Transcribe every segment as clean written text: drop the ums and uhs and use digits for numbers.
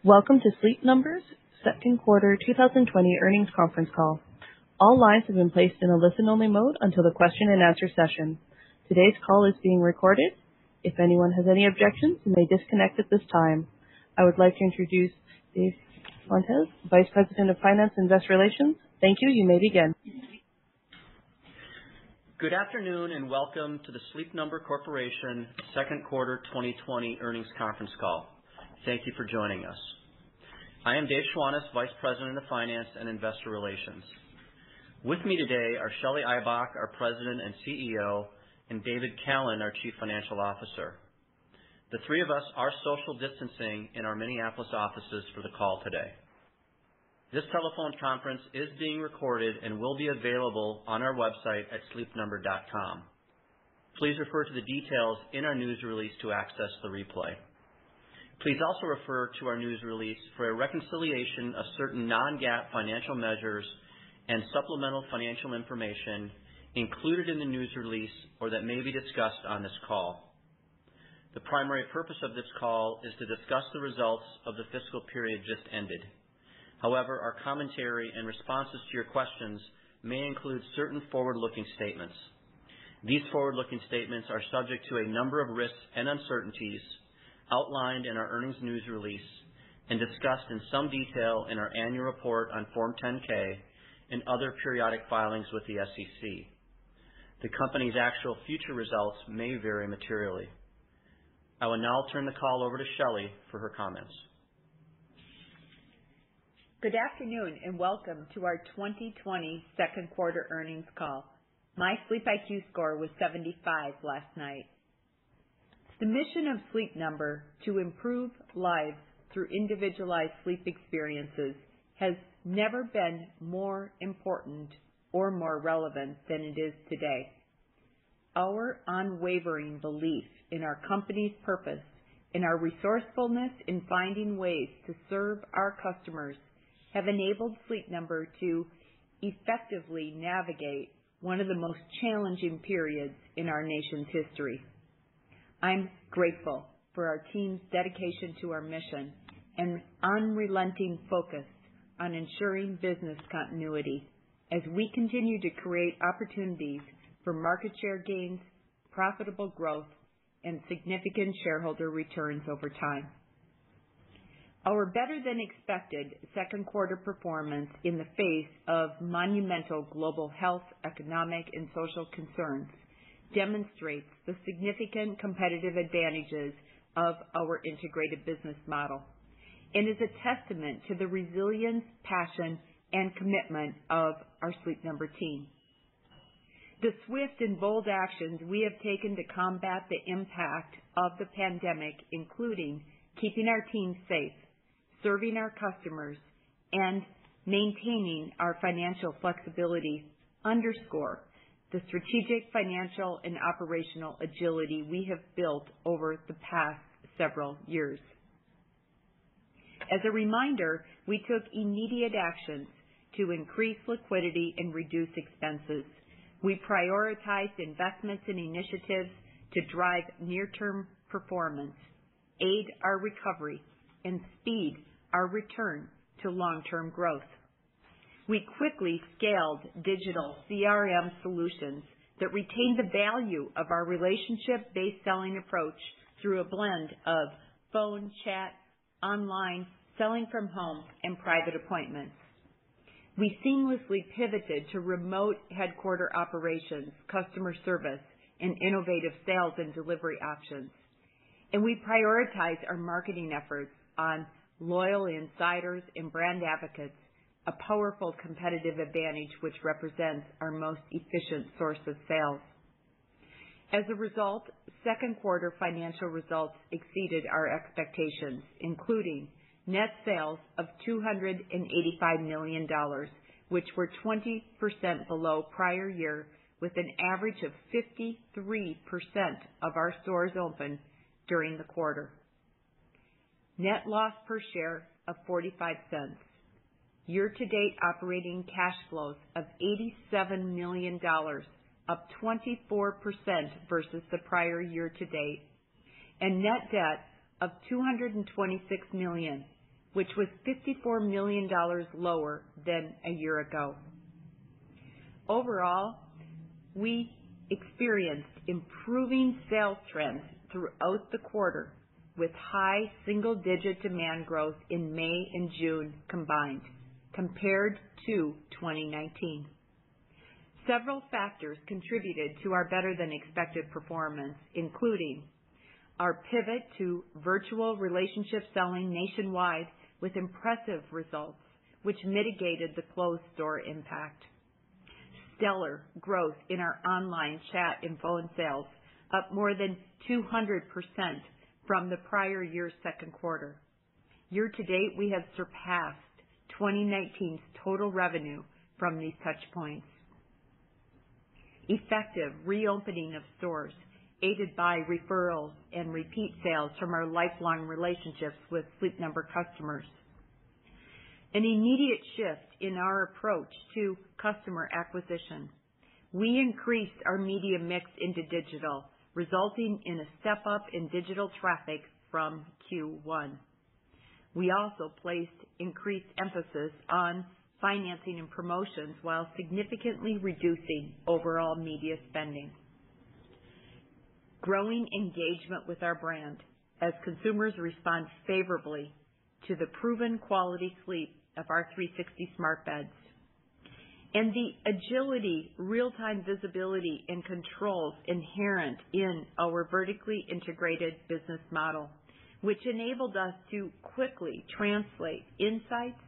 Welcome to Sleep Number's second quarter 2020 earnings conference call. All lines have been placed in a listen-only mode until the question and answer session. Today's call is being recorded. If anyone has any objections, you may disconnect at this time. I would like to introduce Dave Fontes, Vice President of Finance and Investor Relations. Thank you. You may begin. Good afternoon and welcome to the Sleep Number Corporation second quarter 2020 earnings conference call. Thank you for joining us. I am Dave Schwantes, Vice President of Finance and Investor Relations. With me today are Shelly Ibach, our President and CEO, and David Callen, our Chief Financial Officer. The three of us are social distancing in our Minneapolis offices for the call today. This telephone conference is being recorded and will be available on our website at sleepnumber.com. Please refer to the details in our news release to access the replay. Please also refer to our news release for a reconciliation of certain non-GAAP financial measures and supplemental financial information included in the news release or that may be discussed on this call. The primary purpose of this call is to discuss the results of the fiscal period just ended. However, our commentary and responses to your questions may include certain forward-looking statements. These forward-looking statements are subject to a number of risks and uncertainties outlined in our earnings news release and discussed in some detail in our annual report on Form 10-K and other periodic filings with the SEC. The company's actual future results may vary materially. I will now turn the call over to Shelly for her comments. Good afternoon and welcome to our 2020 second quarter earnings call. My Sleep IQ score was 75 last night. The mission of Sleep Number to improve lives through individualized sleep experiences has never been more important or more relevant than it is today. Our unwavering belief in our company's purpose and our resourcefulness in finding ways to serve our customers have enabled Sleep Number to effectively navigate one of the most challenging periods in our nation's history. I'm grateful for our team's dedication to our mission and unrelenting focus on ensuring business continuity as we continue to create opportunities for market share gains, profitable growth, and significant shareholder returns over time. Our better-than-expected second quarter performance in the face of monumental global health, economic, and social concerns demonstrates the significant competitive advantages of our integrated business model and is a testament to the resilience, passion, and commitment of our Sleep Number team. The swift and bold actions we have taken to combat the impact of the pandemic, including keeping our team safe, serving our customers, and maintaining our financial flexibility, underscore the strategic, financial, and operational agility we have built over the past several years. As a reminder, we took immediate actions to increase liquidity and reduce expenses. We prioritized investments and initiatives to drive near-term performance, aid our recovery, and speed our return to long-term growth. We quickly scaled digital CRM solutions that retain the value of our relationship-based selling approach through a blend of phone, chat, online, selling from home, and private appointments. We seamlessly pivoted to remote headquarter operations, customer service, and innovative sales and delivery options. And we prioritized our marketing efforts on loyal insiders and brand advocates, a powerful competitive advantage which represents our most efficient source of sales. As a result, second quarter financial results exceeded our expectations, including net sales of $285 million, which were 20% below prior year, with an average of 53% of our stores open during the quarter. Net loss per share of 45 cents. Year-to-date operating cash flows of $87 million, up 24% versus the prior year-to-date, and net debt of $226 million, which was $54 million lower than a year ago. Overall, we experienced improving sales trends throughout the quarter, with high single-digit demand growth in May and June combined, compared to 2019. Several factors contributed to our better-than-expected performance, including our pivot to virtual relationship selling nationwide with impressive results, which mitigated the closed store impact. Stellar growth in our online chat and phone sales, up more than 200% from the prior year's second quarter. Year to date, we have surpassed 2019's total revenue from these touch points. Effective reopening of stores, aided by referrals and repeat sales from our lifelong relationships with Sleep Number customers. An immediate shift in our approach to customer acquisition. We increased our media mix into digital, resulting in a step up in digital traffic from Q1. We also placed increased emphasis on financing and promotions while significantly reducing overall media spending. Growing engagement with our brand as consumers respond favorably to the proven quality sleep of our 360 smart beds. And the agility, real-time visibility, and controls inherent in our vertically integrated business model, which enabled us to quickly translate insights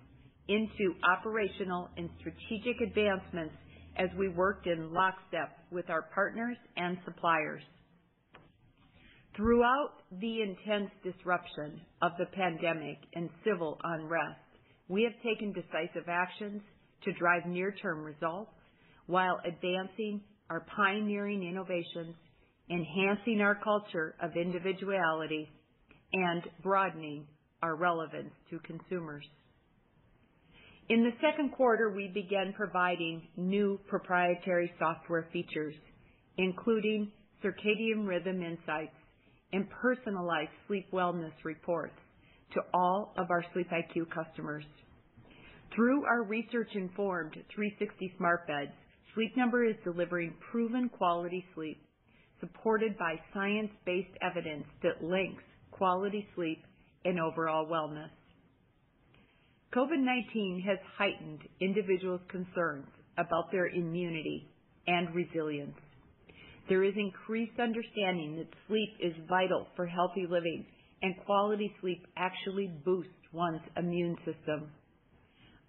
into operational and strategic advancements as we worked in lockstep with our partners and suppliers. Throughout the intense disruption of the pandemic and civil unrest, we have taken decisive actions to drive near-term results while advancing our pioneering innovations, enhancing our culture of individuality, and broadening our relevance to consumers. In the second quarter, we began providing new proprietary software features, including circadian rhythm insights and personalized sleep wellness reports to all of our SleepIQ customers. Through our research-informed 360 smart beds, Sleep Number is delivering proven quality sleep, supported by science-based evidence that links quality sleep and overall wellness. COVID-19 has heightened individuals' concerns about their immunity and resilience. There is increased understanding that sleep is vital for healthy living, and quality sleep actually boosts one's immune system.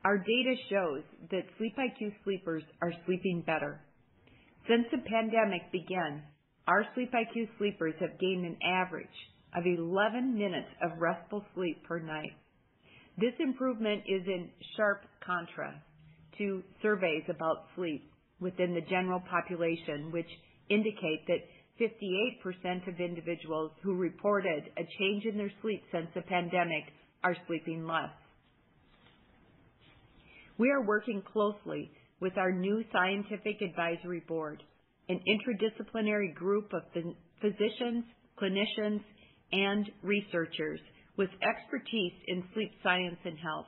Our data shows that SleepIQ sleepers are sleeping better. Since the pandemic began, our SleepIQ sleepers have gained an average of 11 minutes of restful sleep per night. This improvement is in sharp contrast to surveys about sleep within the general population, which indicate that 58% of individuals who reported a change in their sleep since the pandemic are sleeping less. We are working closely with our new scientific advisory board, an interdisciplinary group of physicians, clinicians, and researchers with expertise in sleep science and health.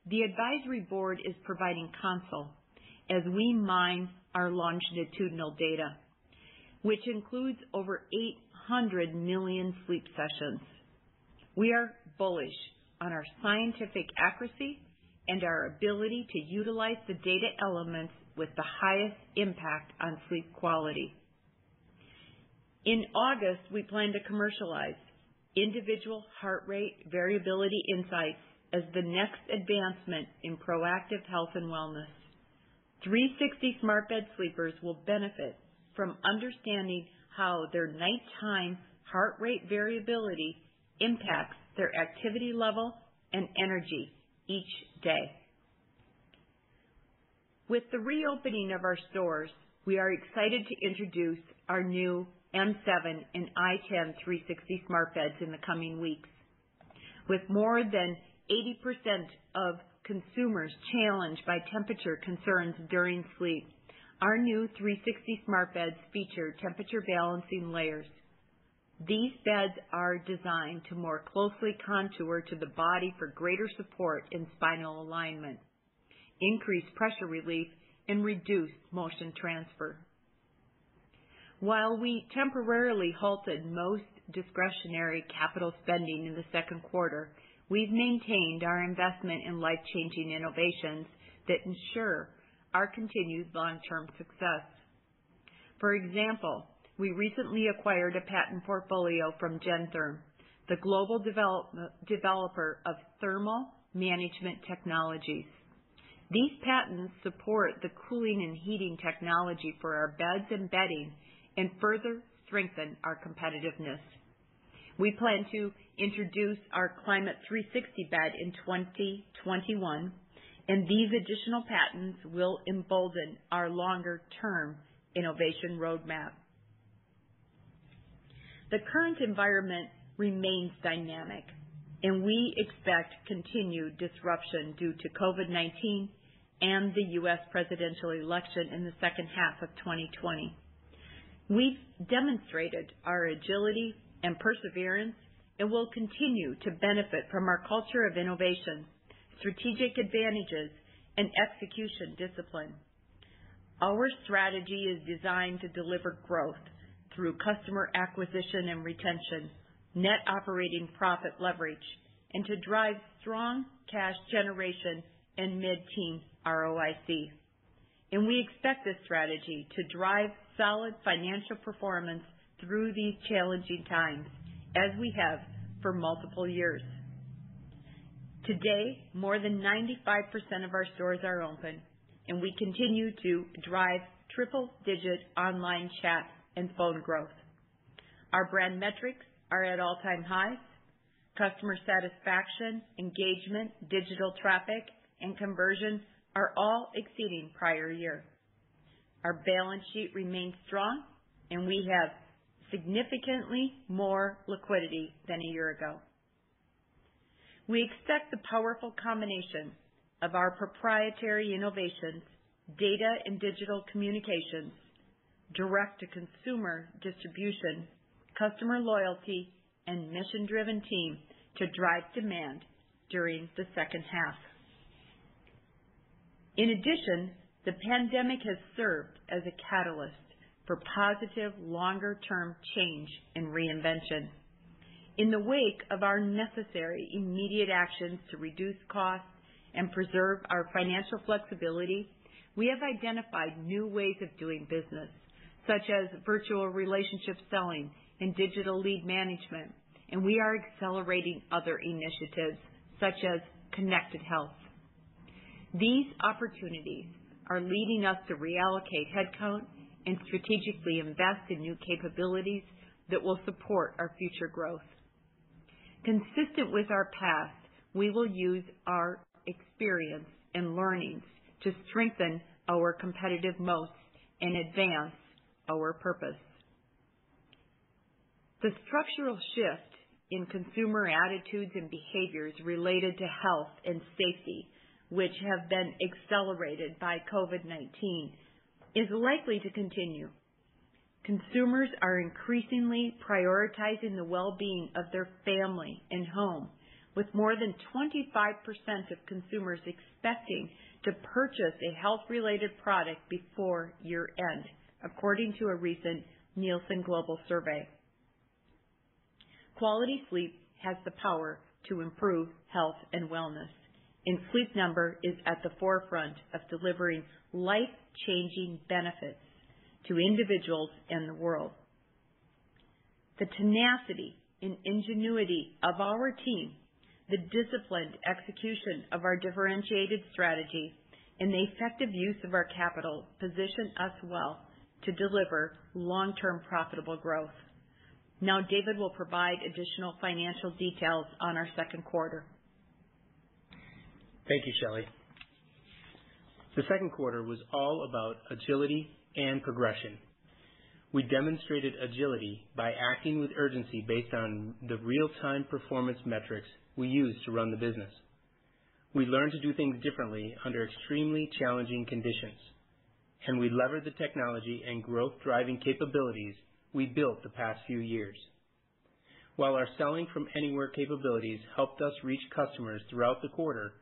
The advisory board is providing counsel as we mine our longitudinal data, which includes over 800 million sleep sessions. We are bullish on our scientific accuracy and our ability to utilize the data elements with the highest impact on sleep quality. In August, we plan to commercialize individual heart rate variability insights as the next advancement in proactive health and wellness. 360 smart bed sleepers will benefit from understanding how their nighttime heart rate variability impacts their activity level and energy each day. With the reopening of our stores, we are excited to introduce our new M7 and i10 360 smart beds in the coming weeks. With more than 80% of consumers challenged by temperature concerns during sleep, our new 360 smart beds feature temperature balancing layers, These beds are designed to more closely contour to the body for greater support in spinal alignment, increase pressure relief, and reduce motion transfer. While we temporarily halted most discretionary capital spending in the second quarter, we've maintained our investment in life-changing innovations that ensure our continued long-term success. For example, we recently acquired a patent portfolio from Gentherm, the global developer of thermal management technologies. These patents support the cooling and heating technology for our beds and bedding and further strengthen our competitiveness. We plan to introduce our Climate 360 bed in 2021, and these additional patents will embolden our longer-term innovation roadmap. The current environment remains dynamic, and we expect continued disruption due to COVID-19 and the U.S. presidential election in the second half of 2020. We've demonstrated our agility and perseverance and will continue to benefit from our culture of innovation, strategic advantages, and execution discipline. Our strategy is designed to deliver growth through customer acquisition and retention, net operating profit leverage, and to drive strong cash generation and mid-teen ROIC. And we expect this strategy to drive solid financial performance through these challenging times, as we have for multiple years. Today, more than 95% of our stores are open, and we continue to drive triple-digit online chat and phone growth. Our brand metrics are at all-time highs. Customer satisfaction, engagement, digital traffic, and conversion are all exceeding prior year. Our balance sheet remains strong, and we have significantly more liquidity than a year ago. We expect the powerful combination of our proprietary innovations, data and digital communications, direct-to-consumer distribution, customer loyalty, and mission-driven team to drive demand during the second half. In addition, the pandemic has served as a catalyst for positive longer-term change and reinvention. In the wake of our necessary immediate actions to reduce costs and preserve our financial flexibility, we have identified new ways of doing business, such as virtual relationship selling and digital lead management, and we are accelerating other initiatives, such as connected health. These opportunities are leading us to reallocate headcount and strategically invest in new capabilities that will support our future growth. Consistent with our past, we will use our experience and learnings to strengthen our competitive moats and advance our purpose. The structural shift in consumer attitudes and behaviors related to health and safety, which have been accelerated by COVID-19, is likely to continue. Consumers are increasingly prioritizing the well-being of their family and home, with more than 25% of consumers expecting to purchase a health-related product before year-end, according to a recent Nielsen Global survey. Quality sleep has the power to improve health and wellness, and Sleep Number is at the forefront of delivering life-changing benefits to individuals and the world. The tenacity and ingenuity of our team, the disciplined execution of our differentiated strategy, and the effective use of our capital position us well to deliver long-term profitable growth. Now David will provide additional financial details on our second quarter. Thank you, Shelly. The second quarter was all about agility and progression. We demonstrated agility by acting with urgency based on the real-time performance metrics we use to run the business. We learned to do things differently under extremely challenging conditions, and we levered the technology and growth-driving capabilities we built the past few years. While our selling from anywhere capabilities helped us reach customers throughout the quarter,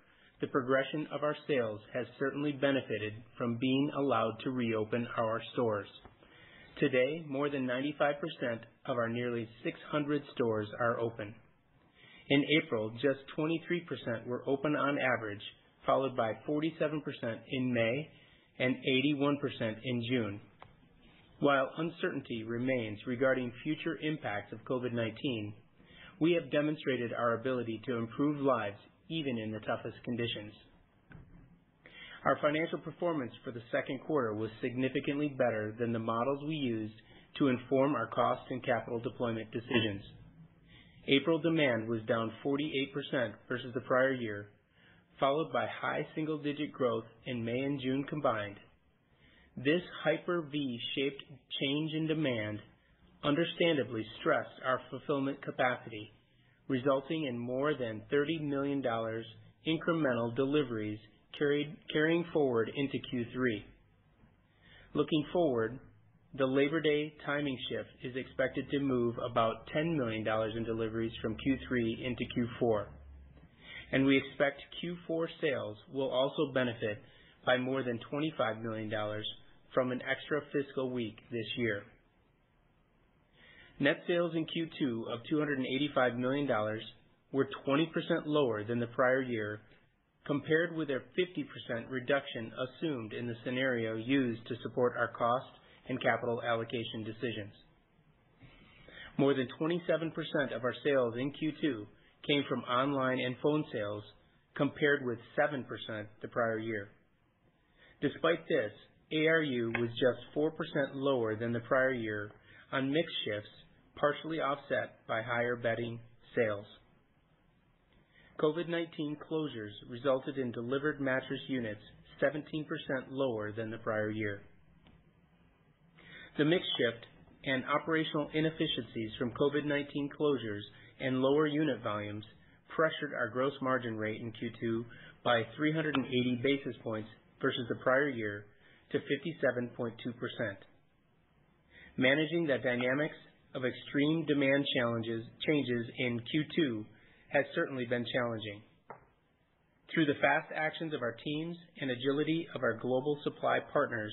the progression of our sales has certainly benefited from being allowed to reopen our stores. Today, more than 95% of our nearly 600 stores are open. In April, just 23% were open on average, followed by 47% in May and 81% in June. While uncertainty remains regarding future impacts of COVID-19, we have demonstrated our ability to improve lives even in the toughest conditions. Our financial performance for the second quarter was significantly better than the models we used to inform our cost and capital deployment decisions. April demand was down 48% versus the prior year, followed by high single-digit growth in May and June combined. This hyper V-shaped change in demand understandably stressed our fulfillment capacity, resulting in more than $30 million incremental deliveries carrying forward into Q3. Looking forward, the Labor Day timing shift is expected to move about $10 million in deliveries from Q3 into Q4. And we expect Q4 sales will also benefit by more than $25 million from an extra fiscal week this year. Net sales in Q2 of $285 million were 20% lower than the prior year, compared with a 50% reduction assumed in the scenario used to support our cost and capital allocation decisions. More than 27% of our sales in Q2 came from online and phone sales, compared with 7% the prior year. Despite this, ARU was just 4% lower than the prior year on mix shifts, partially offset by higher bedding sales. COVID-19 closures resulted in delivered mattress units 17% lower than the prior year. The mix shift and operational inefficiencies from COVID-19 closures and lower unit volumes pressured our gross margin rate in Q2 by 380 basis points versus the prior year to 57.2%. Managing the dynamics of extreme demand changes in Q2 has certainly been challenging. Through the fast actions of our teams and agility of our global supply partners,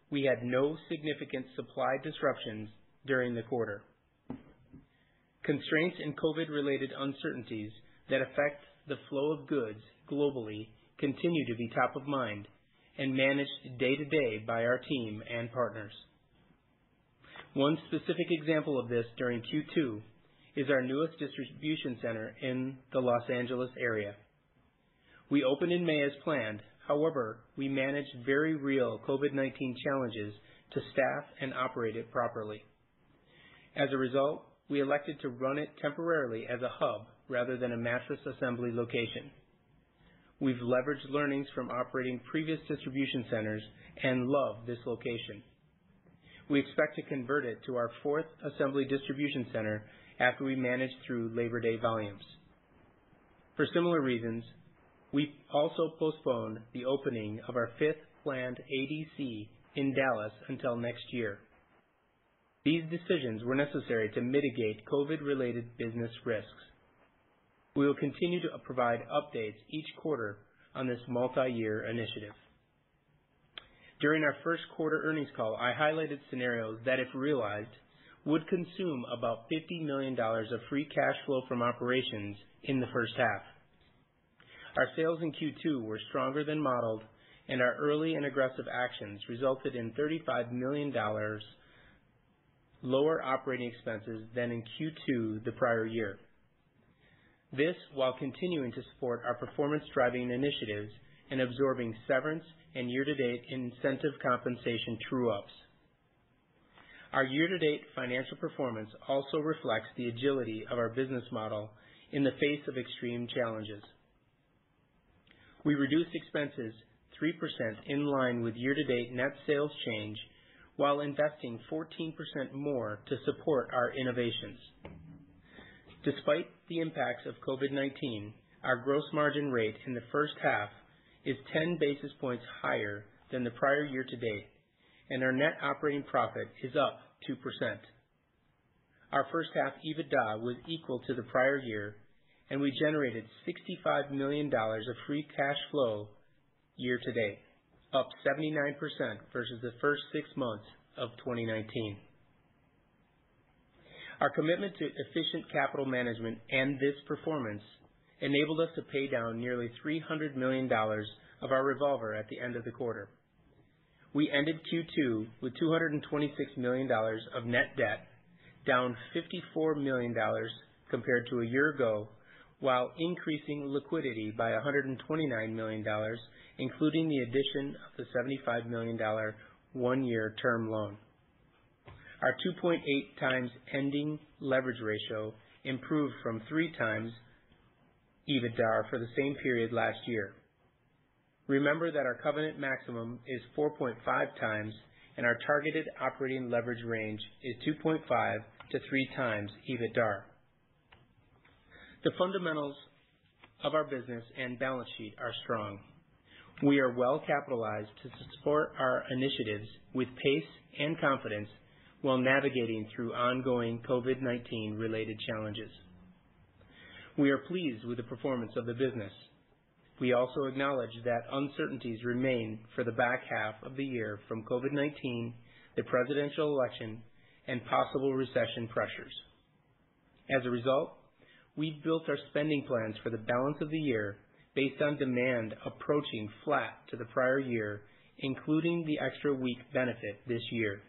we had no significant supply disruptions during the quarter. Constraints and COVID-related uncertainties that affect the flow of goods globally continue to be top of mind and managed day to day by our team and partners. One specific example of this during Q2 is our newest distribution center in the Los Angeles area. We opened in May as planned. However, we managed very real COVID-19 challenges to staff and operate it properly. As a result, we elected to run it temporarily as a hub rather than a mattress assembly location. We've leveraged learnings from operating previous distribution centers and love this location. We expect to convert it to our fourth assembly distribution center after we manage through Labor Day volumes. For similar reasons, we also postponed the opening of our fifth planned ADC in Dallas until next year. These decisions were necessary to mitigate COVID-related business risks. We will continue to provide updates each quarter on this multi-year initiative. During our first quarter earnings call, I highlighted scenarios that, if realized, would consume about $50 million of free cash flow from operations in the first half. Our sales in Q2 were stronger than modeled, and our early and aggressive actions resulted in $35 million lower operating expenses than in Q2 the prior year. This while continuing to support our performance-driving initiatives and absorbing severance and year-to-date incentive compensation true-ups. Our year-to-date financial performance also reflects the agility of our business model in the face of extreme challenges. We reduced expenses 3% in line with year-to-date net sales change while investing 14% more to support our innovations. Despite the impacts of COVID-19, our gross margin rate in the first half is 10 basis points higher than the prior year to date, and our net operating profit is up 2%. Our first half EBITDA was equal to the prior year, and we generated $65 million of free cash flow year to date, up 79% versus the first 6 months of 2019. Our commitment to efficient capital management and this performance enabled us to pay down nearly $300 million of our revolver at the end of the quarter. We ended Q2 with $226 million of net debt, down $54 million compared to a year ago, while increasing liquidity by $129 million, including the addition of the $75 million one-year term loan. Our 2.8 times ending leverage ratio improved from 3 times EBITDA for the same period last year. Remember that our covenant maximum is 4.5 times, and our targeted operating leverage range is 2.5 to 3 times EBITDA. The fundamentals of our business and balance sheet are strong. We are well capitalized to support our initiatives with pace and confidence while navigating through ongoing COVID-19 related challenges. We are pleased with the performance of the business. We also acknowledge that uncertainties remain for the back half of the year from COVID-19, the presidential election, and possible recession pressures. As a result, we built our spending plans for the balance of the year based on demand approaching flat to the prior year, including the extra week benefit this year.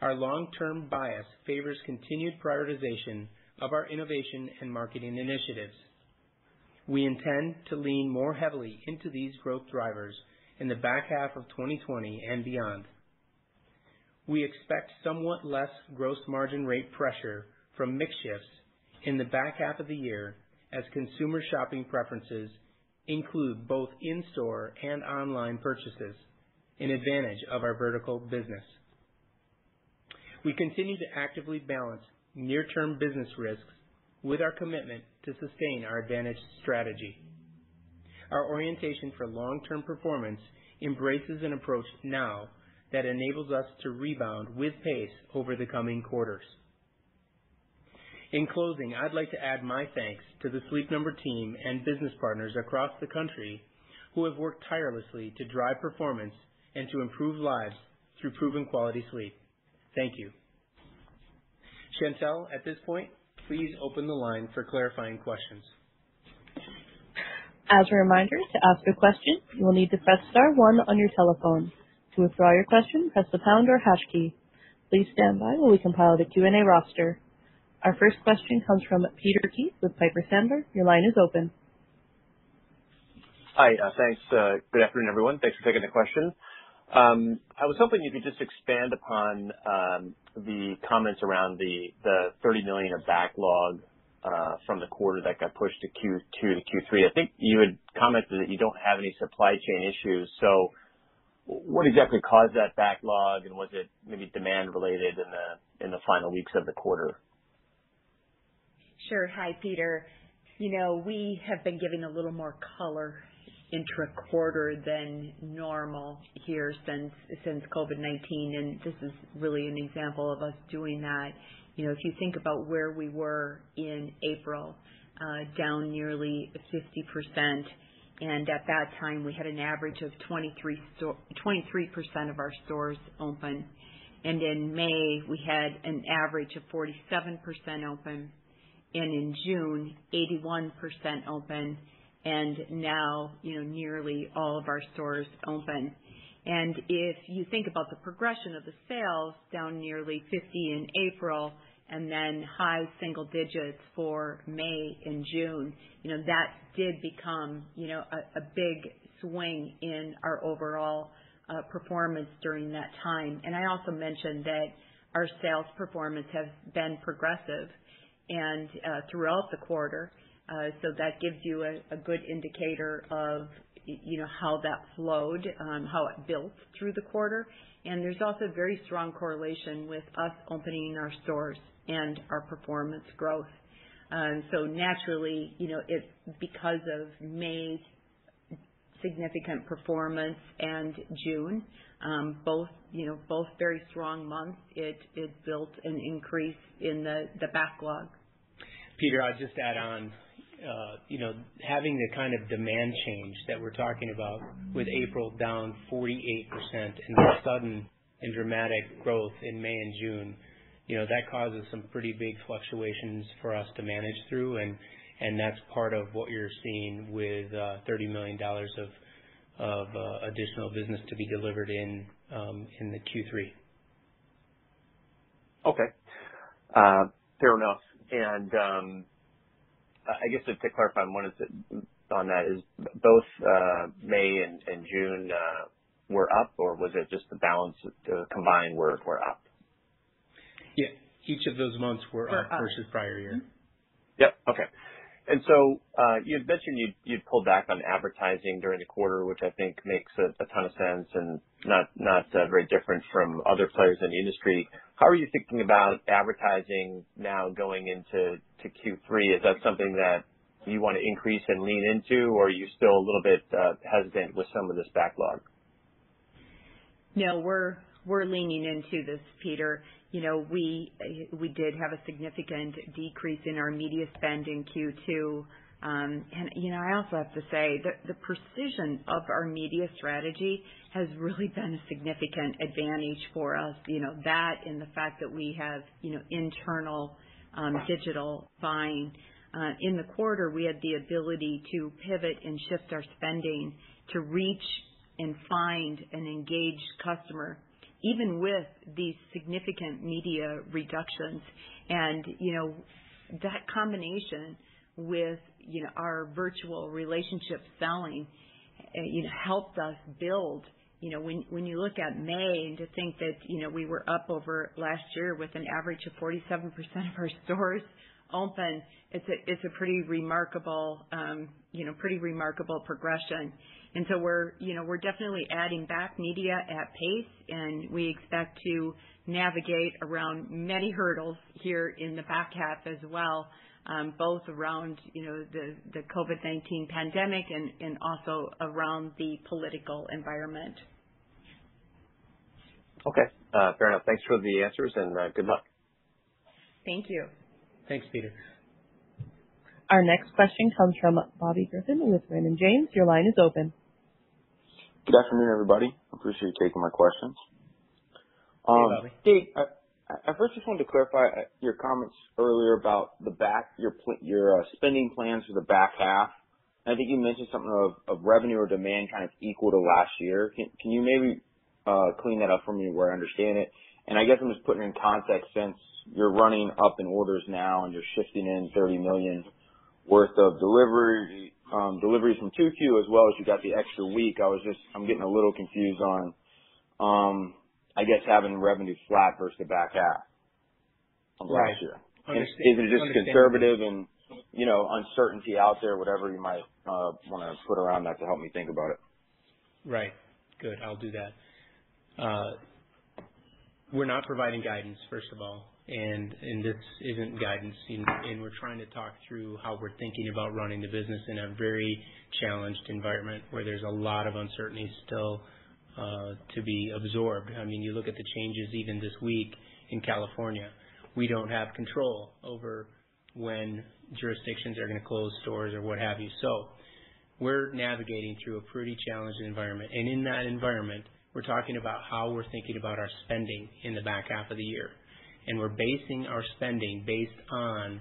Our long-term bias favors continued prioritization of our innovation and marketing initiatives. We intend to lean more heavily into these growth drivers in the back half of 2020 and beyond. We expect somewhat less gross margin rate pressure from mix shifts in the back half of the year as consumer shopping preferences include both in-store and online purchases, an advantage of our vertical business. We continue to actively balance near-term business risks with our commitment to sustain our advantage strategy. Our orientation for long-term performance embraces an approach now that enables us to rebound with pace over the coming quarters. In closing, I'd like to add my thanks to the Sleep Number team and business partners across the country who have worked tirelessly to drive performance and to improve lives through proven quality sleep. Thank you. Chantel, at this point, please open the line for clarifying questions. As a reminder, to ask a question, you will need to press star 1 on your telephone. To withdraw your question, press the pound or hash key. Please stand by while we compile the Q&A roster. Our first question comes from Peter Keith with Piper Sandler. Your line is open. Hi, thanks. Good afternoon, everyone. Thanks for taking the question. I was hoping you could just expand upon the comments around the $30 million of backlog from the quarter that got pushed to Q2 to Q3. I think you had commented that you don't have any supply chain issues. So what exactly caused that backlog, and was it maybe demand related in the final weeks of the quarter? Sure. Hi, Peter. You know, we have been giving a little more color intra-quarter than normal here since COVID-19, and this is really an example of us doing that. You know, if you think about where we were in April, down nearly 50%, and at that time we had an average of 23% of our stores open, and in May we had an average of 47% open, and in June 81% open, and now, you know, nearly all of our stores open. And if you think about the progression of the sales, down nearly 50 in April, and then high single digits for May and June, you know, that did become, you know, a big swing in our overall performance during that time. And I also mentioned that our sales performance has been progressive and throughout the quarter. So that gives you a good indicator of, you know, how that flowed, how it built through the quarter. And there's also a very strong correlation with us opening our stores and our performance growth. So naturally, you know, it's because of May's significant performance and June. Both very strong months. It built an increase in the backlog. Peter, I'll just add on, having the kind of demand change that we're talking about with April down 48% and the sudden and dramatic growth in May and June, that causes some pretty big fluctuations for us to manage through, and that's part of what you're seeing with $30 million of additional business to be delivered in the Q3. Okay. Fair enough. And I guess to clarify on that is both May and June were up, or was it just the balance combined were up? Yeah, each of those months were up versus prior year. Yep. Okay. And so you had mentioned you'd pulled back on advertising during the quarter, which I think makes a ton of sense and not very different from other players in the industry. How are you thinking about advertising now going into Q3? Is that something that you want to increase and lean into, or are you still a little bit hesitant with some of this backlog? No, we're leaning into this, Peter. We did have a significant decrease in our media spend in Q2. And I also have to say that the precision of our media strategy has really been a significant advantage for us. That and the fact that we have, internal digital buying. In the quarter, we had the ability to pivot and shift our spending to reach and find an engaged customer, even with these significant media reductions. And, that combination with, our virtual relationship selling, helped us build, when you look at May and to think that, we were up over last year with an average of 47% of our stores open, it's a pretty remarkable progression. And so we're definitely adding back media at pace, and we expect to navigate around many hurdles here in the back half as well, both around, the COVID-19 pandemic and also around the political environment. Okay. Fair enough. Thanks for the answers, and good luck. Thank you. Thanks, Peter. Our next question comes from Bobby Griffin with Raymond James. Your line is open. Good afternoon, everybody. Appreciate you taking my questions. Hey, Bobby. Dave, I first just wanted to clarify your comments earlier about your spending plans for the back half. I think you mentioned something of revenue or demand kind of equal to last year. Can you maybe clean that up for me where I understand it? And I guess I'm just putting it in context since you're running up in orders now and you're shifting in $30 million worth of deliveries from 2Q, as well as you got the extra week. I'm getting a little confused on, I guess, having revenue flat versus the back half of last year. Is it just conservative and, uncertainty out there, whatever you might want to put around that to help me think about it? Right. Good. I'll do that. We're not providing guidance, first of all, and this isn't guidance, and we're trying to talk through how we're thinking about running the business in a very challenged environment where there's a lot of uncertainty still to be absorbed. I mean, you look at the changes even this week in California. We don't have control over when jurisdictions are going to close stores or what have you. So we're navigating through a pretty challenged environment, and in that environment, we're talking about how we're thinking about our spending in the back half of the year. And we're basing our spending based on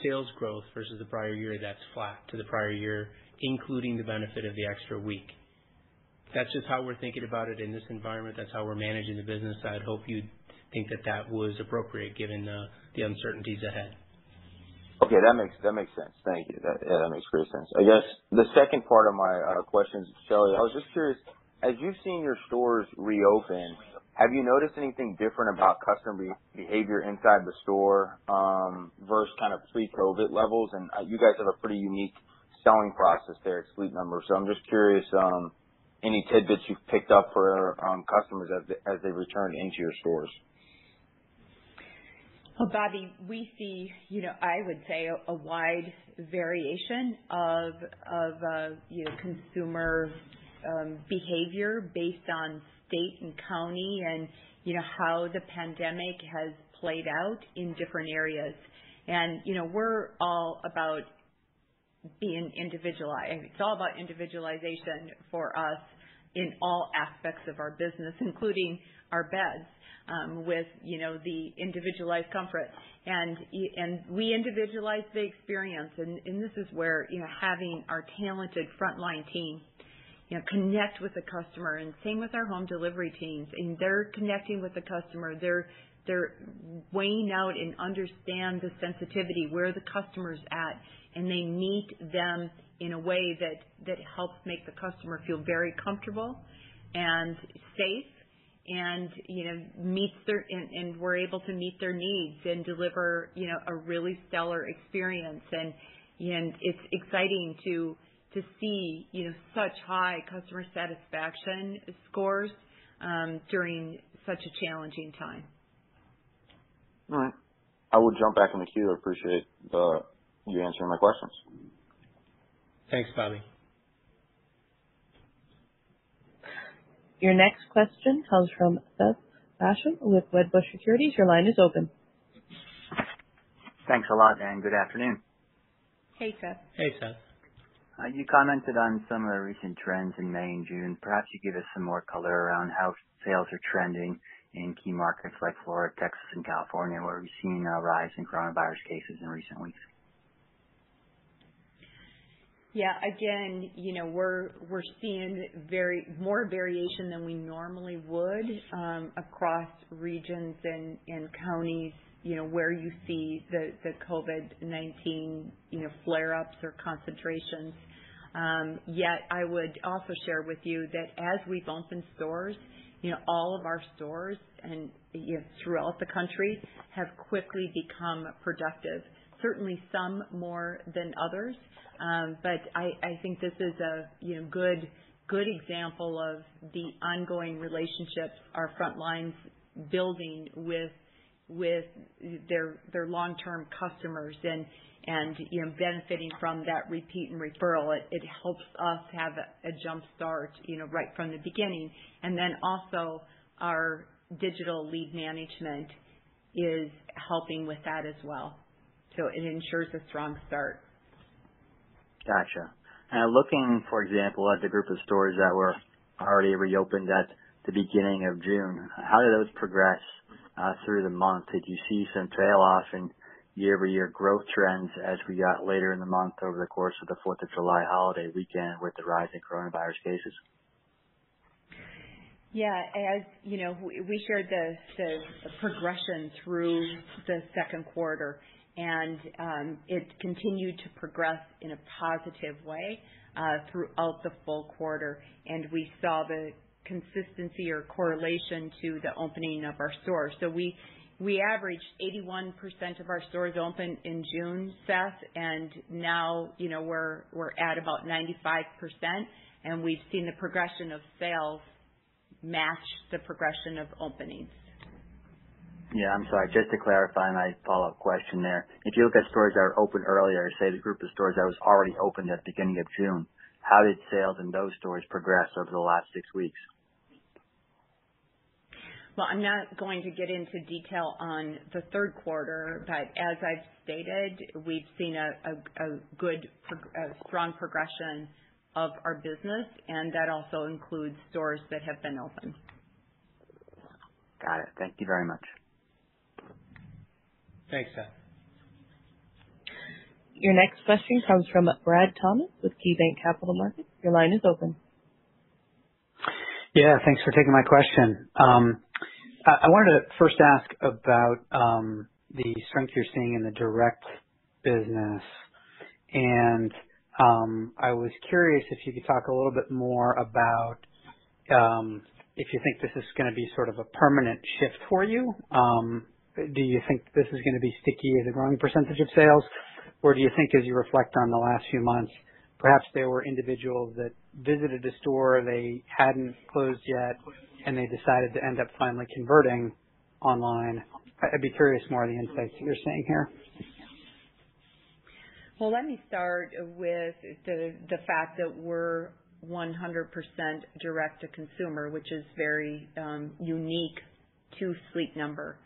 sales growth versus the prior year that's flat to the prior year, including the benefit of the extra week. That's just how we're thinking about it in this environment. That's how we're managing the business. I'd hope you'd think that was appropriate given the uncertainties ahead. Okay, that makes sense. Thank you. That makes great sense. I guess the second part of my question, Shelly, I was just curious, as you've seen your stores reopen, have you noticed anything different about customer behavior inside the store versus kind of pre-COVID levels? And you guys have a pretty unique selling process there at Sleep Number. So I'm just curious, any tidbits you've picked up for customers as they return into your stores? Well, Bobby, we see, I would say a wide variation of consumer behavior based on state and county, and how the pandemic has played out in different areas. And we're all about being individualized. It's all about individualization for us in all aspects of our business, including our beds, with the individualized comfort, and we individualize the experience, and this is where having our talented frontline team connect with the customer, and same with our home delivery teams, and they're connecting with the customer. They're weighing out and understand the sensitivity where the customer's at, and they meet them in a way that helps make the customer feel very comfortable and safe, and meets their and we're able to meet their needs and deliver a really stellar experience, and it's exciting to see such high customer satisfaction scores during such a challenging time. All right. I will jump back in the queue. I appreciate you answering my questions. Thanks, Bobby. Your next question comes from Seth Basham with Wedbush Securities. Your line is open. Thanks a lot, and good afternoon. Hey, Seth. Hey, Seth. You commented on some of the recent trends in May and June. Perhaps you give us some more color around how sales are trending in key markets like Florida, Texas, and California, where we've seen a rise in coronavirus cases in recent weeks. Yeah, again, we're seeing more variation than we normally would across regions and counties, where you see the COVID-19 flare-ups or concentrations. Yet I would also share with you that as we've opened stores, all of our stores and throughout the country have quickly become productive. Certainly some more than others. But I think this is a good example of the ongoing relationships our front lines building with their long-term customers, and benefiting from that repeat and referral. It helps us have a jump start right from the beginning, and then also our digital lead management is helping with that as well. So it ensures a strong start. Gotcha. Looking, for example, at the group of stores that were already reopened at the beginning of June, how did those progress through the month? Did you see some trail off in year-over-year growth trends as we got later in the month over the course of the 4th of July holiday weekend with the rise in coronavirus cases? Yeah, as we shared the progression through the second quarter, and it continued to progress in a positive way throughout the full quarter, and we saw the consistency or correlation to the opening of our stores. So we averaged 81% of our stores open in June, Seth, and now we're at about 95%, and we've seen the progression of sales match the progression of openings. Yeah, I'm sorry. Just to clarify my follow-up question there, if you look at stores that were open earlier, say the group of stores that was already opened at the beginning of June, how did sales in those stores progress over the last 6 weeks? Well, I'm not going to get into detail on the third quarter, but as I've stated, we've seen a strong progression of our business, and that also includes stores that have been open. Got it. Thank you very much. Thanks, Seth. Your next question comes from Brad Thomas with KeyBanc Capital Markets. Your line is open. Yeah, thanks for taking my question. I wanted to first ask about the strength you're seeing in the direct business, and I was curious if you could talk a little bit more about if you think this is going to be sort of a permanent shift for you. Do you think this is going to be sticky as a growing percentage of sales, or do you think as you reflect on the last few months, perhaps there were individuals that visited a store they hadn't closed yet, and they decided to end up finally converting online? I'd be curious more of the insights that you're seeing here. Well, let me start with the fact that we're 100% direct to consumer, which is very unique to Sleep Number.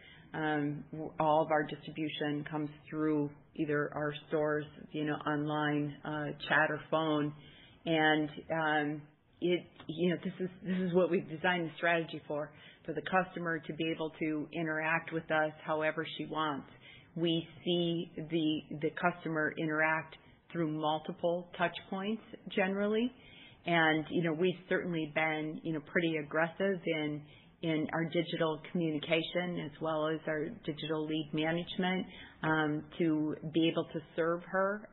All of our distribution comes through either our stores, online, chat or phone, and this is what we've designed the strategy for the customer to be able to interact with us however she wants. We see the customer interact through multiple touch points generally, and we've certainly been pretty aggressive in our digital communication as well as our digital lead management to be able to serve her,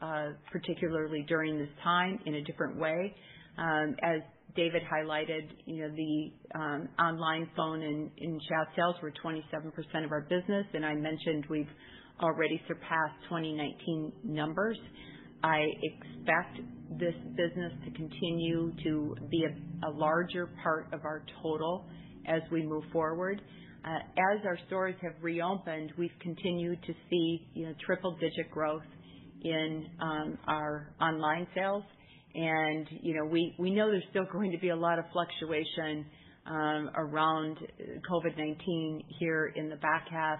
particularly during this time, in a different way. As David highlighted, the online phone and chat sales were 27% of our business, and I mentioned we've already surpassed 2019 numbers. I expect this business to continue to be a larger part of our total as we move forward. As our stores have reopened, we've continued to see triple-digit growth in our online sales, and we know there's still going to be a lot of fluctuation around COVID-19 here in the back half.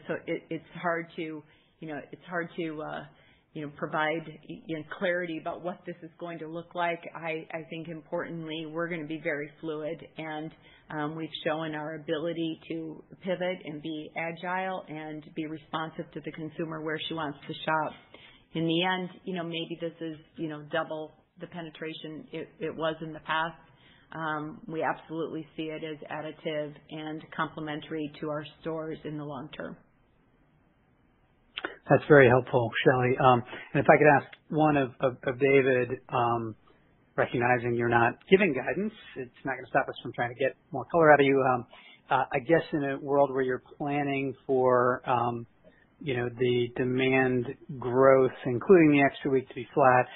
So it's hard to provide clarity about what this is going to look like. I think importantly, we're going to be very fluid, and we've shown our ability to pivot and be agile and be responsive to the consumer where she wants to shop. In the end, maybe this is, double the penetration it was in the past. We absolutely see it as additive and complementary to our stores in the long term. That's very helpful, Shelly. And if I could ask one of David, recognizing you're not giving guidance, it's not going to stop us from trying to get more color out of you. I guess in a world where you're planning for, the demand growth, including the extra week, to be flat,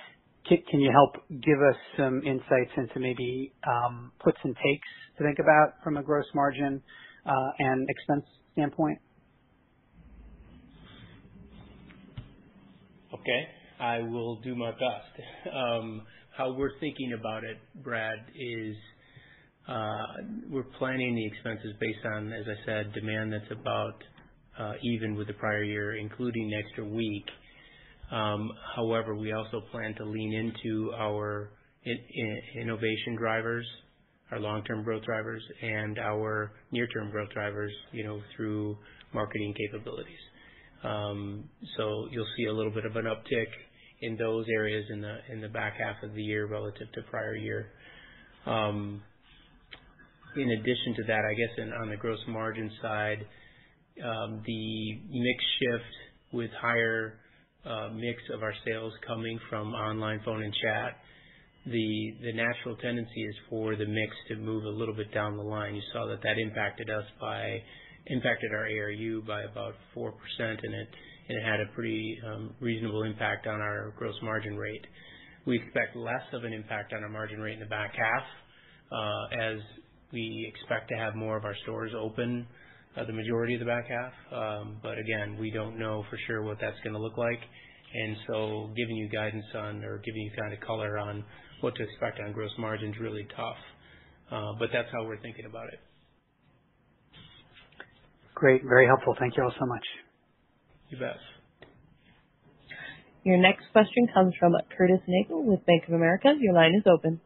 can you help give us some insights into maybe puts and takes to think about from a gross margin and expense standpoint? Okay, I will do my best. How we're thinking about it, Brad, is we're planning the expenses based on, as I said, demand that's about even with the prior year, including the extra week. However, we also plan to lean into our innovation drivers, our long-term growth drivers, and our near-term growth drivers, through marketing capabilities. So you'll see a little bit of an uptick in those areas in the back half of the year relative to prior year. In addition to that, I guess on the gross margin side, the mix shift with higher mix of our sales coming from online, phone, and chat, the natural tendency is for the mix to move a little bit down the line. You saw that impacted our ARU by about 4%, and it had a pretty reasonable impact on our gross margin rate. We expect less of an impact on our margin rate in the back half, as we expect to have more of our stores open the majority of the back half. But again, we don't know for sure what that's going to look like, and so giving you guidance on, or giving you kind of color on what to expect on gross margin is really tough. But that's how we're thinking about it. Great. Very helpful. Thank you all so much. You bet. Your next question comes from Curtis Nagle with Bank of America. Your line is open.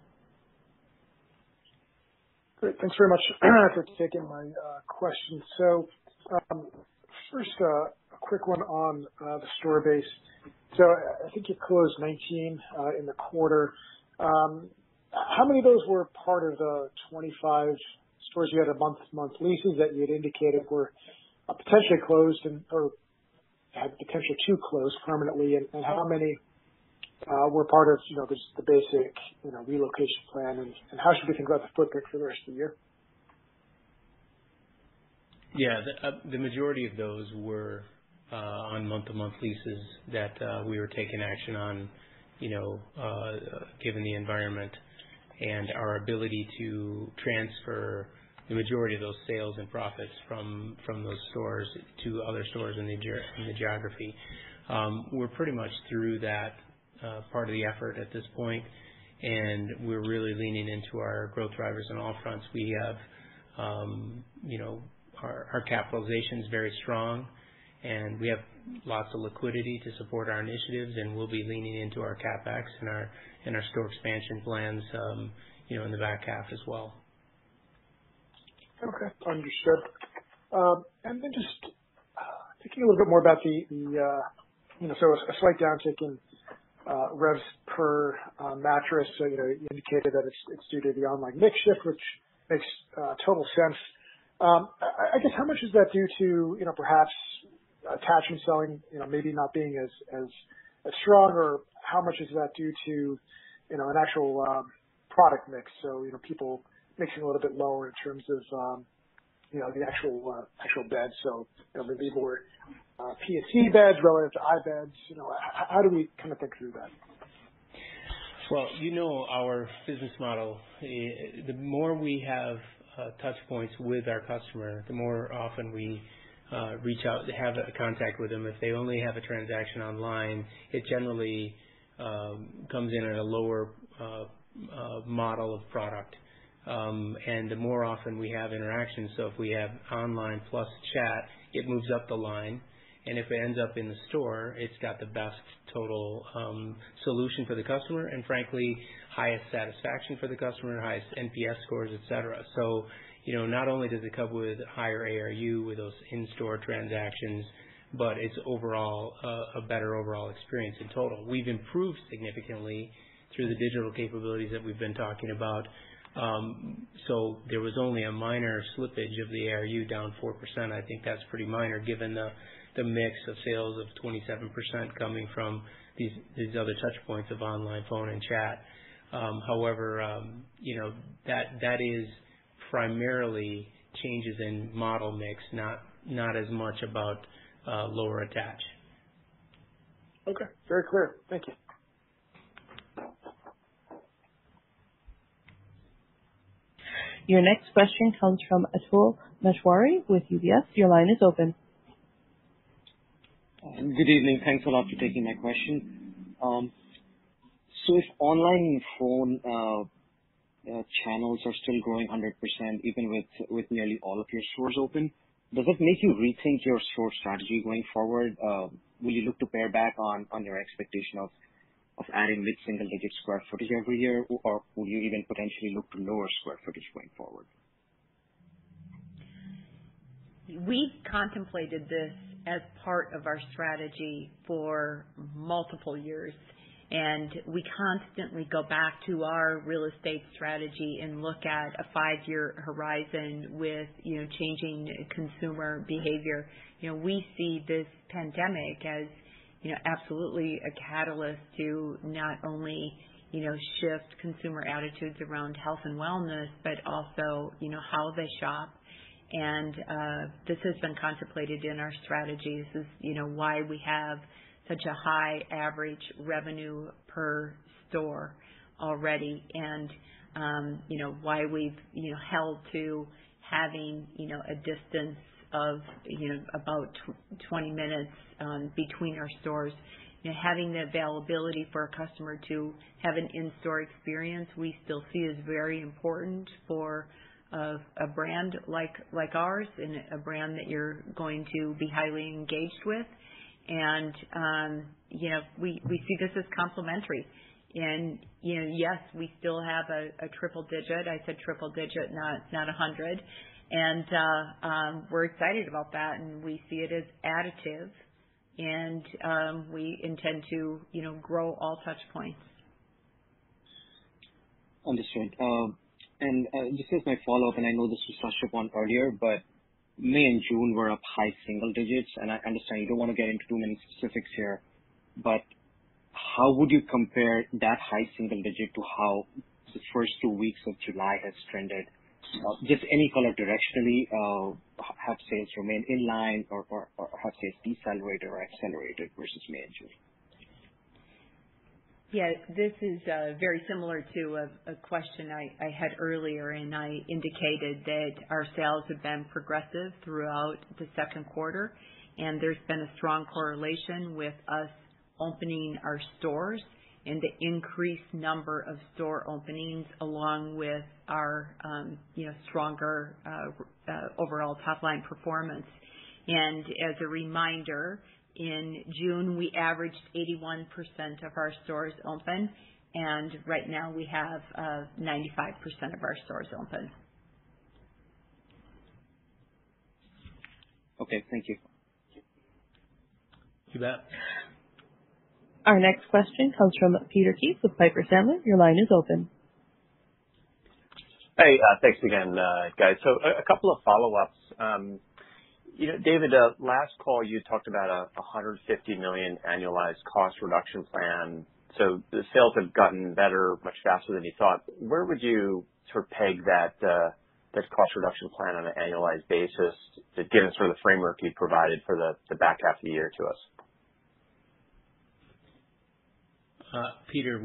Great. Thanks very much for taking my question. So first, a quick one on the store base. So I think you closed 19 in the quarter. How many of those were part of the 25 stores you had a month-to-month leases that you had indicated were potentially closed or had potential to close permanently, and how many were part of the basic relocation plan, and how should we think about the footprint for the rest of the year? Yeah, the majority of those were on month-to-month leases that we were taking action on, given the environment and our ability to transfer the majority of those sales and profits from those stores to other stores in the geography. We're pretty much through that part of the effort at this point, and we're really leaning into our growth drivers on all fronts. We have, our capitalization is very strong, and we have lots of liquidity to support our initiatives, and we'll be leaning into our CapEx and our store expansion plans, in the back half as well. Okay, understood. And then just thinking a little bit more about so a slight downtick in revs per mattress. So, you indicated that it's due to the online mix shift, which makes total sense. I guess how much is that due to, perhaps attachment selling, maybe not being as strong, or how much is that due to, an actual product mix? So, people mixing a little bit lower in terms of, the actual bed. So, maybe more P&C beds relative to iBeds. How do we kind of think through that? Well, our business model, the more we have touch points with our customer, the more often we reach out, have a contact with them. If they only have a transaction online, it generally comes in at a lower model of product. And the more often we have interaction, so if we have online plus chat, it moves up the line. And if it ends up in the store, it's got the best total solution for the customer, and frankly, highest satisfaction for the customer, highest NPS scores, et cetera. So, not only does it come with higher ARU with those in-store transactions, but it's overall a better overall experience in total. We've improved significantly through the digital capabilities that we've been talking about. So there was only a minor slippage of the ARU down 4%. I think that's pretty minor given the mix of sales of 27% coming from these other touch points of online, phone, and chat. However, that is primarily changes in model mix, not as much about lower attach. Okay, very clear. Thank you. Your next question comes from Atul Maheshwari with UBS. Your line is open. Good evening. Thanks a lot for taking my question. So if online phone channels are still growing 100%, even with nearly all of your stores open, does it make you rethink your store strategy going forward? Will you look to pare back on your expectation of adding mid-single digit square footage every year, or will you even potentially look to lower square footage going forward? We've contemplated this as part of our strategy for multiple years, and we constantly go back to our real estate strategy and look at a 5-year horizon with, changing consumer behavior. We see this pandemic as absolutely a catalyst to not only, shift consumer attitudes around health and wellness, but also, how they shop. And this has been contemplated in our strategies. This is, why we have such a high average revenue per store already, and, why we've, held to having, a distance of, about 20 minutes between our stores. Having the availability for a customer to have an in-store experience, we still see as very important for a brand like ours, and a brand that you're going to be highly engaged with. And, we see this as complementary. And, yes, we still have a triple digit. I said triple digit, not 100. And we're excited about that, and we see it as additive, and we intend to, grow all touch points. Understood. And just as my follow-up, and I know this was touched upon earlier, but May and June were up high single digits, and I understand you don't want to get into too many specifics here, but how would you compare that high single digit to how the first 2 weeks of July has trended? Just any color directionally, have sales remained in line, or have sales decelerated or accelerated versus May and June? Yeah, this is very similar to a question I had earlier, and I indicated that our sales have been progressive throughout the second quarter, and there's been a strong correlation with us opening our stores and the increased number of store openings along with our stronger overall top line performance. And as a reminder, in June we averaged 81% of our stores open, and right now we have 95% of our stores open. Okay, thank you. You bet. Our next question comes from Peter Keith with Piper Sandler. Your line is open. Hey, thanks again, guys. So a couple of follow-ups. David, last call you talked about a $150 million annualized cost reduction plan. So the sales have gotten better much faster than you thought. Where would you sort of peg that cost reduction plan on an annualized basis, given sort of the framework you provided for the back half of the year to us? Peter,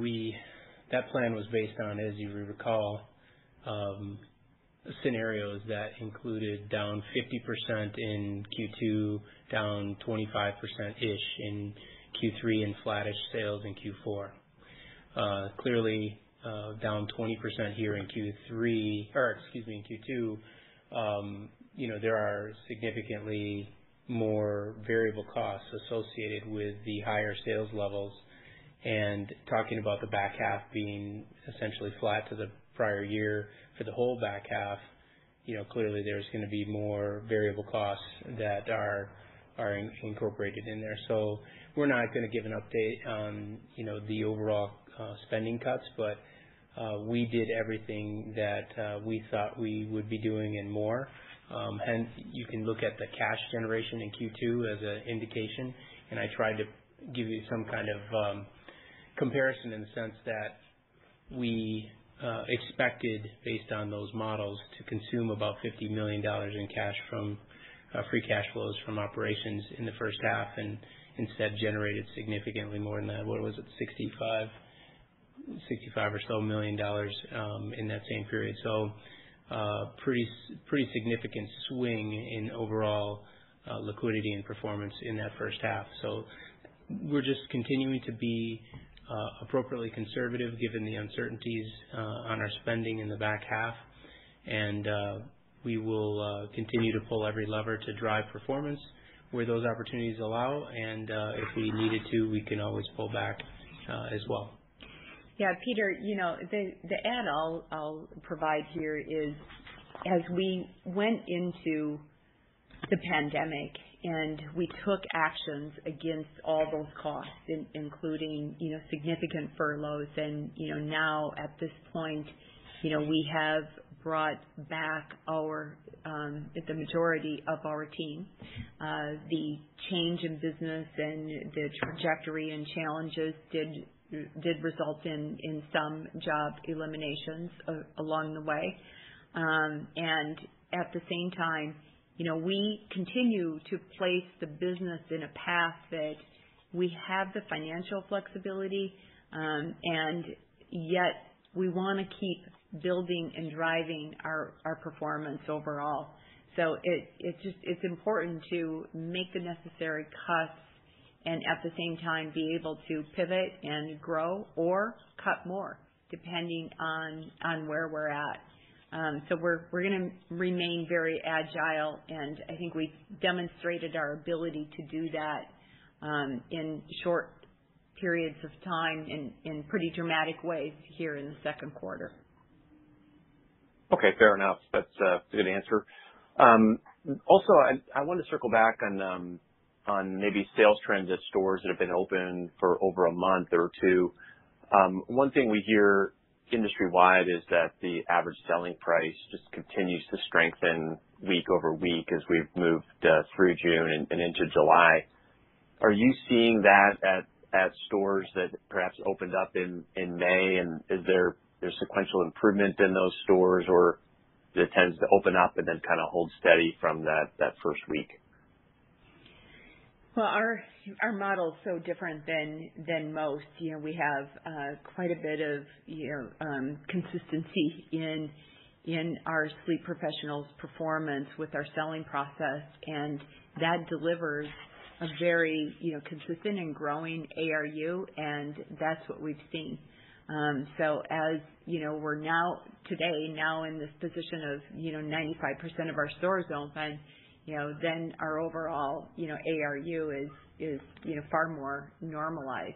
that plan was based on, as you recall, scenarios that included down 50% in Q2, down 25%-ish in Q3, and flattish sales in Q4. Clearly, down 20% here in in Q2. There are significantly more variable costs associated with the higher sales levels, and talking about the back half being essentially flat to the prior year for the whole back half, clearly there's going to be more variable costs that are incorporated in there. So we're not going to give an update on the overall spending cuts, but we did everything that we thought we would be doing and more. Hence, you can look at the cash generation in Q2 as an indication, and I tried to give you some kind of comparison in the sense that we expected, based on those models, to consume about $50 million in cash from free cash flows from operations in the first half, and instead generated significantly more than that. What was it, 65 or so million dollars in that same period. So pretty significant swing in overall liquidity and performance in that first half. So we're just continuing to be appropriately conservative given the uncertainties on our spending in the back half, and we will continue to pull every lever to drive performance where those opportunities allow, and if we needed to, we can always pull back as well. Yeah, Peter, the add I'll provide here is, as we went into the pandemic and we took actions against all those costs, including, significant furloughs, and, now at this point, we have brought back the majority of our team. The change in business and the trajectory and challenges did result in some job eliminations along the way. And at the same time, we continue to place the business in a path that we have the financial flexibility, and yet we want to keep building and driving our performance overall. So it's important to make the necessary cuts and at the same time be able to pivot and grow or cut more depending on where we're at. So we're going to remain very agile, and I think we've demonstrated our ability to do that in short periods of time in pretty dramatic ways here in the second quarter. Okay, fair enough. That's a good answer. Also, I want to circle back on maybe sales trends at stores that have been open for over a month or two. One thing we hear industry-wide is that the average selling price just continues to strengthen week over week as we've moved through June and into July. Are you seeing that at stores that perhaps opened up in May, and is there sequential improvement in those stores, or it tends to open up and then kind of hold steady from that first week? Well, our model is so different than most. We have quite a bit of consistency in our sleep professionals' performance with our selling process, and that delivers a very, consistent and growing ARU, and that's what we've seen. So as, we're now in this position of, 95% of our stores open, then our overall, ARU is far more normalized.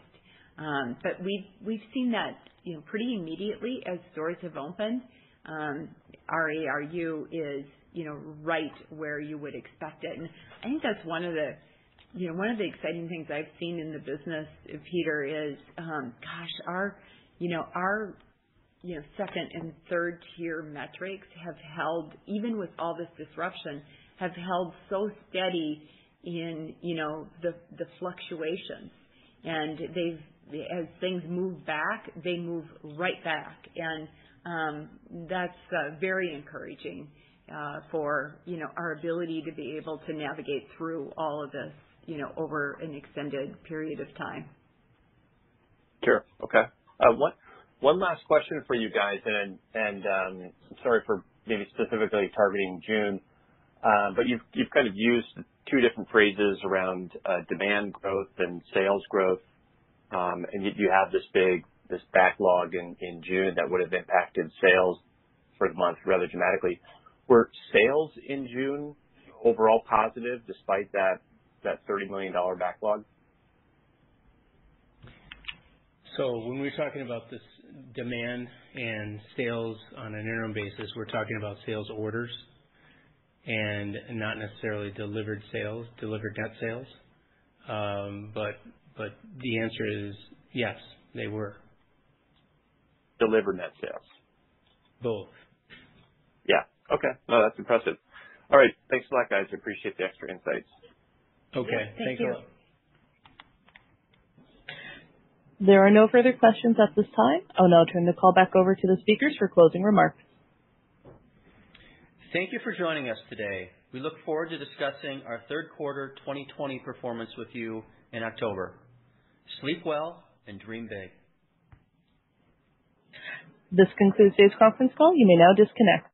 But we've seen that, pretty immediately as stores have opened. Our ARU is, right where you would expect it. And I think that's one of the exciting things I've seen in the business, Peter, is, our second and third tier metrics have held, even with all this disruption, have held so steady in, the fluctuations. And as things move back, they move right back. And that's very encouraging for, our ability to be able to navigate through all of this, over an extended period of time. Sure. Okay. One last question for you guys, and sorry for maybe specifically targeting June, but you've kind of used two different phrases around demand growth and sales growth, and you have this backlog in June that would have impacted sales for the month rather dramatically. Were sales in June overall positive despite that $30 million backlog? So when we're talking about this demand and sales on an interim basis, we're talking about sales orders and not necessarily delivered net sales. But the answer is yes, they were. Delivered net sales? Both. Yeah. Okay. No, that's impressive. All right. Thanks a lot, guys. I appreciate the extra insights. Okay. Yeah, thank you. A lot. There are no further questions at this time. I'll now turn the call back over to the speakers for closing remarks. Thank you for joining us today. We look forward to discussing our third quarter 2020 performance with you in October. Sleep well and dream big. This concludes today's conference call. You may now disconnect.